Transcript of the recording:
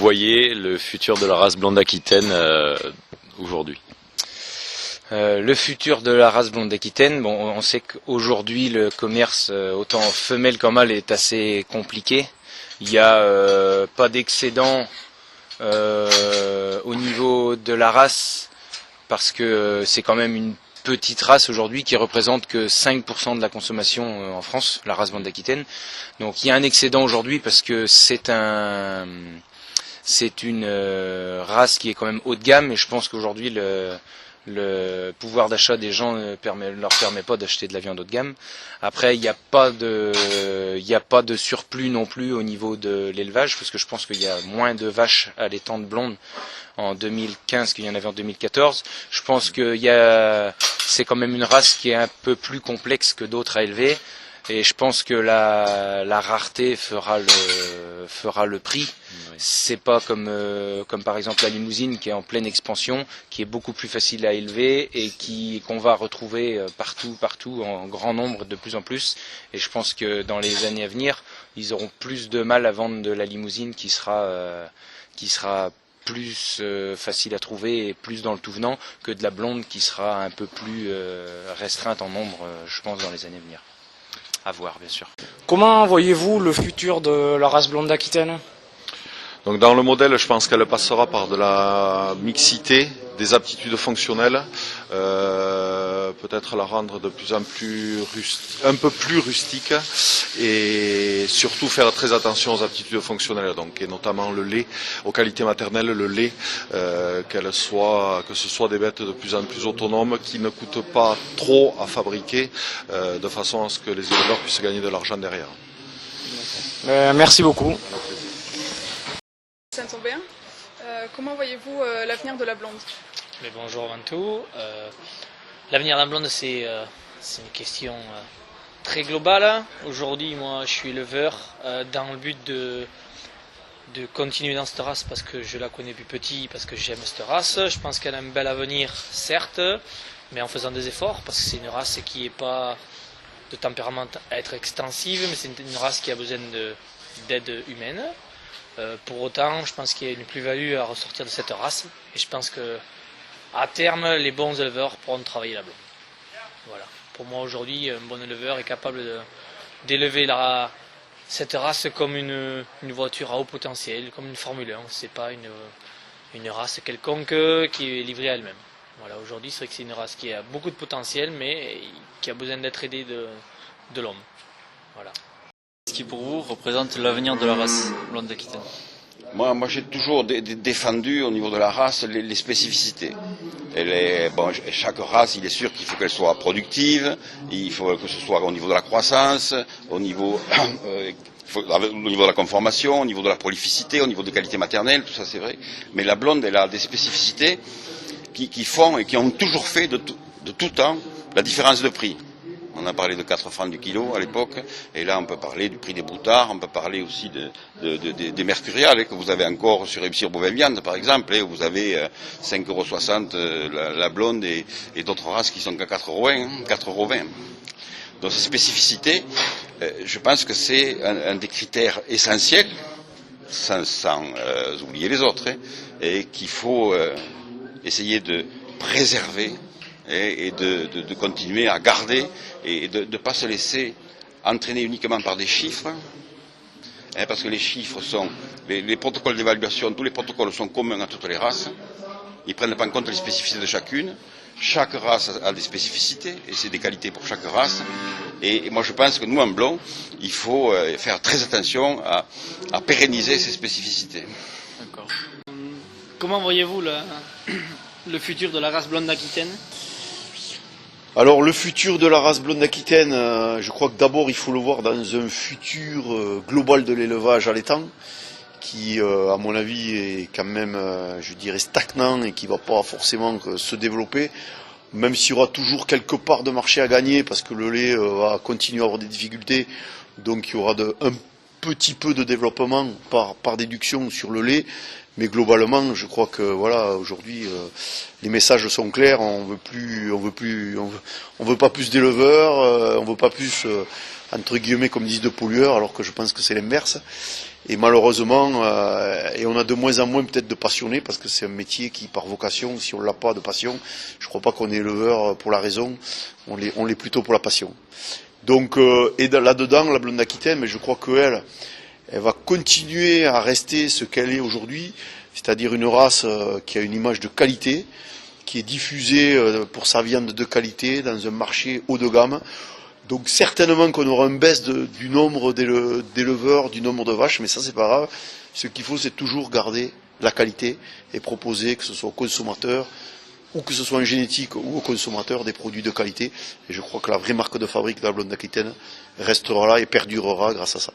voyez le futur de la race blonde d'Aquitaine aujourd'hui? Le futur de la race blonde d'Aquitaine, bon, on sait qu'aujourd'hui le commerce autant femelle qu'en mâle est assez compliqué. Il n'y a pas d'excédent au niveau de la race parce que c'est quand même une petite race aujourd'hui qui représente que 5% de la consommation en France, la race blonde d'Aquitaine. Donc il y a un excédent aujourd'hui parce que c'est une race qui est quand même haut de gamme et je pense qu'aujourd'hui le pouvoir d'achat des gens ne leur permet pas d'acheter de la viande haut de gamme. Après, il n'y a pas de surplus non plus au niveau de l'élevage, parce que je pense qu'il y a moins de vaches allaitantes blondes en 2015 qu'il y en avait en 2014. Je pense que c'est quand même une race qui est un peu plus complexe que d'autres à élever. Et je pense que la rareté fera le prix. Oui. C'est pas comme par exemple la limousine qui est en pleine expansion, qui est beaucoup plus facile à élever et qu'on va retrouver partout en grand nombre de plus en plus. Et je pense que dans les années à venir, ils auront plus de mal à vendre de la limousine qui sera plus facile à trouver et plus dans le tout venant que de la blonde qui sera un peu plus restreinte en nombre, je pense, dans les années à venir. À voir, bien sûr. Comment voyez-vous le futur de la race blonde d'Aquitaine? Donc dans le modèle, je pense qu'elle passera par de la mixité, des aptitudes fonctionnelles, peut-être la rendre de plus en plus un peu plus rustique et surtout faire très attention aux aptitudes fonctionnelles, donc et notamment le lait, aux qualités maternelles, le lait, que ce soit des bêtes de plus en plus autonomes, qui ne coûtent pas trop à fabriquer, de façon à ce que les éleveurs puissent gagner de l'argent derrière. Merci beaucoup. Saint-Aubin. Comment voyez-vous l'avenir de la blonde? Mais bonjour avant tout. L'avenir de la blonde, c'est une question très globale. Aujourd'hui, moi, je suis éleveur dans le but de continuer dans cette race parce que je la connais depuis petit, parce que j'aime cette race. Je pense qu'elle a un bel avenir, certes, mais en faisant des efforts, parce que c'est une race qui n'est pas de tempérament à être extensive, mais c'est une race qui a besoin d'aide humaine. Pour autant, je pense qu'il y a une plus-value à ressortir de cette race et je pense que à terme, les bons éleveurs pourront travailler la blonde. Voilà. Pour moi, aujourd'hui, un bon éleveur est capable d'élever cette race comme une voiture à haut potentiel, comme une Formule 1. C'est pas une race quelconque qui est livrée à elle-même. Voilà. Aujourd'hui, c'est vrai que c'est une race qui a beaucoup de potentiel, mais qui a besoin d'être aidée de l'homme. Voilà. Qui pour vous représente l'avenir de la race blonde d'Aquitaine? Moi j'ai toujours défendu au niveau de la race les spécificités. Chaque race, il est sûr qu'il faut qu'elle soit productive, il faut que ce soit au niveau de la croissance, au niveau de la conformation, au niveau de la prolificité, au niveau des qualités maternelles, tout ça c'est vrai. Mais la blonde, elle a des spécificités qui font et qui ont toujours fait de tout temps la différence de prix. On a parlé de 4 francs du kilo à l'époque, et là on peut parler du prix des boutards, on peut parler aussi des mercuriales que vous avez encore sur Épicure Bovin Viande par exemple, où vous avez 5,60 € la blonde et d'autres races qui sont qu'à 4,20 €. Donc ces spécificités, je pense que c'est un des critères essentiels, sans oublier les autres, et qu'il faut essayer de préserver et de continuer à garder et de ne pas se laisser entraîner uniquement par des chiffres, parce que les chiffres sont, les protocoles d'évaluation, tous les protocoles sont communs à toutes les races, ils ne prennent pas en compte les spécificités de chacune, chaque race a des spécificités et c'est des qualités pour chaque race, et moi je pense que nous en blond, il faut faire très attention à pérenniser ces spécificités. D'accord. Comment voyez-vous le futur de la race blonde d'Aquitaine? Alors le futur de la race blonde d'Aquitaine, je crois que d'abord il faut le voir dans un futur global de l'élevage allaitant, qui à mon avis est quand même, je dirais, stagnant et qui ne va pas forcément se développer, même s'il y aura toujours quelque part de marché à gagner, parce que le lait va continuer à avoir des difficultés, donc il y aura un petit peu de développement par déduction sur le lait, mais globalement, je crois que voilà, aujourd'hui, les messages sont clairs. On veut pas plus d'éleveurs, on veut pas plus entre guillemets comme disent de pollueurs, alors que je pense que c'est l'inverse. Et malheureusement, et on a de moins en moins peut-être de passionnés, parce que c'est un métier qui, par vocation, si on l'a pas de passion, je crois pas qu'on est éleveur pour la raison, on l'est plutôt pour la passion. Donc, et là-dedans, la blonde d'Aquitaine, mais je crois qu'elle va continuer à rester ce qu'elle est aujourd'hui, c'est-à-dire une race qui a une image de qualité, qui est diffusée pour sa viande de qualité dans un marché haut de gamme. Donc certainement qu'on aura une baisse du nombre d'éleveurs, du nombre de vaches, mais ça c'est pas grave. Ce qu'il faut, c'est toujours garder la qualité et proposer, que ce soit aux consommateurs ou que ce soit en génétique ou aux consommateurs, des produits de qualité. Et je crois que la vraie marque de fabrique de la blonde d'Aquitaine restera là et perdurera grâce à ça.